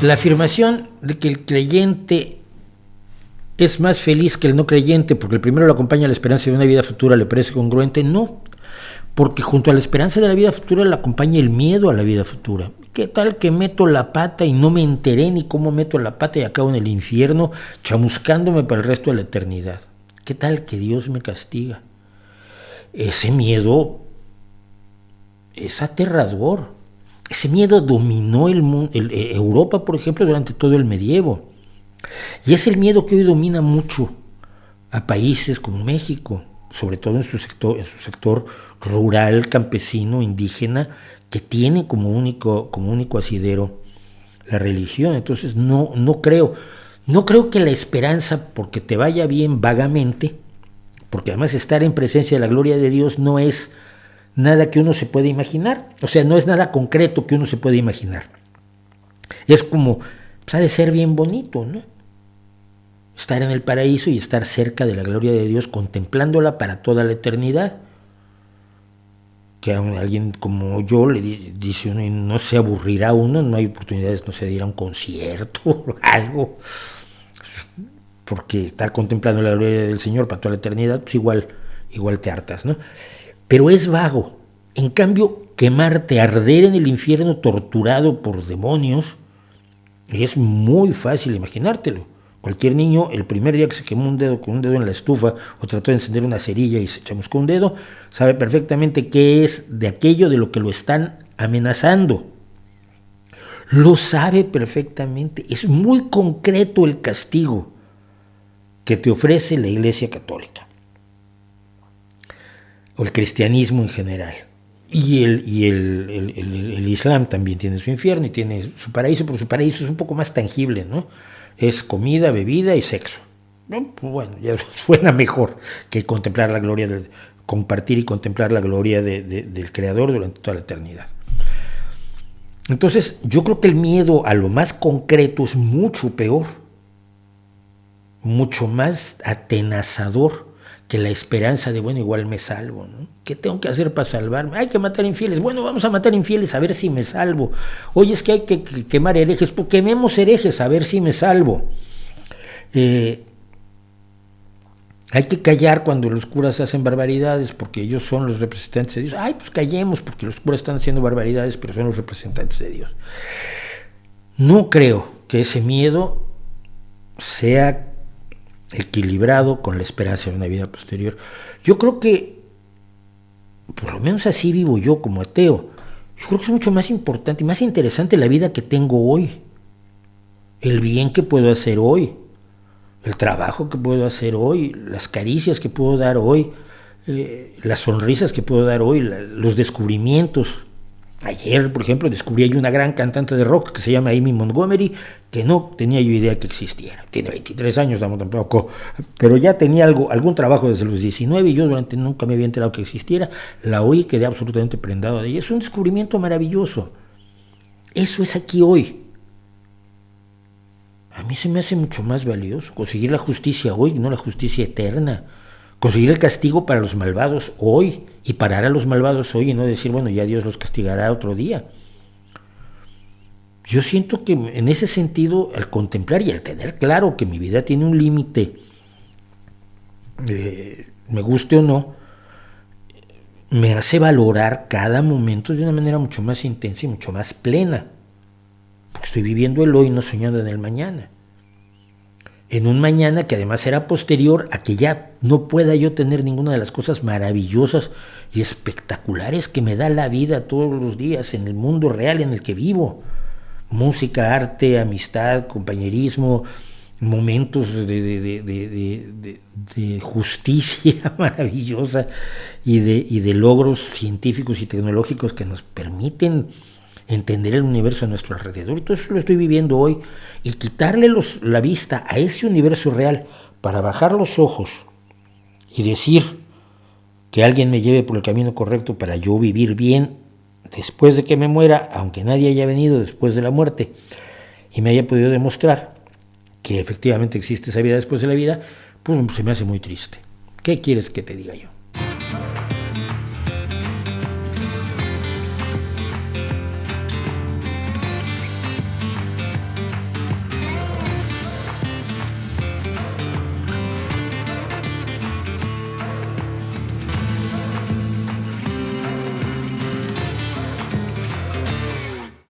La afirmación de que el creyente es más feliz que el no creyente porque el primero lo acompaña a la esperanza de una vida futura, ¿le parece congruente? No, porque junto a la esperanza de la vida futura le acompaña el miedo a la vida futura. ¿Qué tal que meto la pata y no me enteré ni cómo meto la pata y acabo en el infierno chamuscándome para el resto de la eternidad? ¿Qué tal que Dios me castiga? Ese miedo es aterrador. Ese miedo dominó Europa, por ejemplo, durante todo el medievo. Y es el miedo que hoy domina mucho a países como México, sobre todo en su sector rural, campesino, indígena, que tiene como único asidero la religión. Entonces no creo que la esperanza, porque te vaya bien vagamente, porque además estar en presencia de la gloria de Dios no es nada que uno se pueda imaginar, o sea, no es nada concreto que uno se pueda imaginar. Es como, pues ha de ser bien bonito, ¿no? Estar en el paraíso y estar cerca de la gloria de Dios, contemplándola para toda la eternidad. Que a alguien como yo le dice uno, y no se aburrirá uno, no hay oportunidades, no sé, de ir a un concierto o algo, porque estar contemplando la gloria del Señor para toda la eternidad, pues igual te hartas, ¿no? Pero es vago. En cambio, quemarte, arder en el infierno torturado por demonios, es muy fácil imaginártelo. Cualquier niño, el primer día que se quemó un dedo con un dedo en la estufa o trató de encender una cerilla y se chamuscó un dedo, sabe perfectamente qué es de aquello de lo que lo están amenazando. Lo sabe perfectamente. Es muy concreto el castigo que te ofrece la Iglesia Católica o el cristianismo en general. Y el Islam también tiene su infierno y tiene su paraíso, pero su paraíso es un poco más tangible, ¿no? Es comida, bebida y sexo. Bueno, ya suena mejor que contemplar la gloria, compartir y contemplar la gloria del Creador durante toda la eternidad. Entonces, yo creo que el miedo a lo más concreto es mucho peor, mucho más atenazador que la esperanza de, bueno, igual me salvo, ¿no? ¿Qué tengo que hacer para salvarme? Hay que matar infieles. Bueno, vamos a matar infieles a ver si me salvo. Oye, es que hay que quemar herejes. Pues quememos herejes a ver si me salvo. Hay que callar cuando los curas hacen barbaridades porque ellos son los representantes de Dios. Ay, pues callemos porque los curas están haciendo barbaridades, pero son los representantes de Dios. No creo que ese miedo sea equilibrado con la esperanza de una vida posterior. Yo creo que, por lo menos así vivo yo como ateo, yo creo que es mucho más importante y más interesante la vida que tengo hoy, el bien que puedo hacer hoy, el trabajo que puedo hacer hoy, las caricias que puedo dar hoy, las sonrisas que puedo dar hoy, los descubrimientos. Ayer, por ejemplo, descubrí ahí una gran cantante de rock que se llama Amy Montgomery, que no tenía yo idea que existiera. Tiene 23 años, tampoco, pero ya tenía algún trabajo desde los 19 y yo nunca me había enterado que existiera. La oí y quedé absolutamente prendado de ella. Es un descubrimiento maravilloso. Eso es aquí hoy. A mí se me hace mucho más valioso conseguir la justicia hoy, no la justicia eterna. Conseguir el castigo para los malvados hoy y parar a los malvados hoy y no decir, bueno, ya Dios los castigará otro día. Yo siento que en ese sentido, al contemplar y al tener claro que mi vida tiene un límite, me guste o no, me hace valorar cada momento de una manera mucho más intensa y mucho más plena. Porque estoy viviendo el hoy, no soñando en el mañana. En un mañana que además será posterior a que ya no pueda yo tener ninguna de las cosas maravillosas y espectaculares que me da la vida todos los días en el mundo real en el que vivo. Música, arte, amistad, compañerismo, momentos de justicia maravillosa y de logros científicos y tecnológicos que nos permiten entender el universo a nuestro alrededor. Y todo eso lo estoy viviendo hoy. Y quitarle la vista a ese universo real para bajar los ojos y decir que alguien me lleve por el camino correcto para yo vivir bien después de que me muera, aunque nadie haya venido después de la muerte y me haya podido demostrar que efectivamente existe esa vida después de la vida, pues se me hace muy triste. ¿Qué quieres que te diga yo?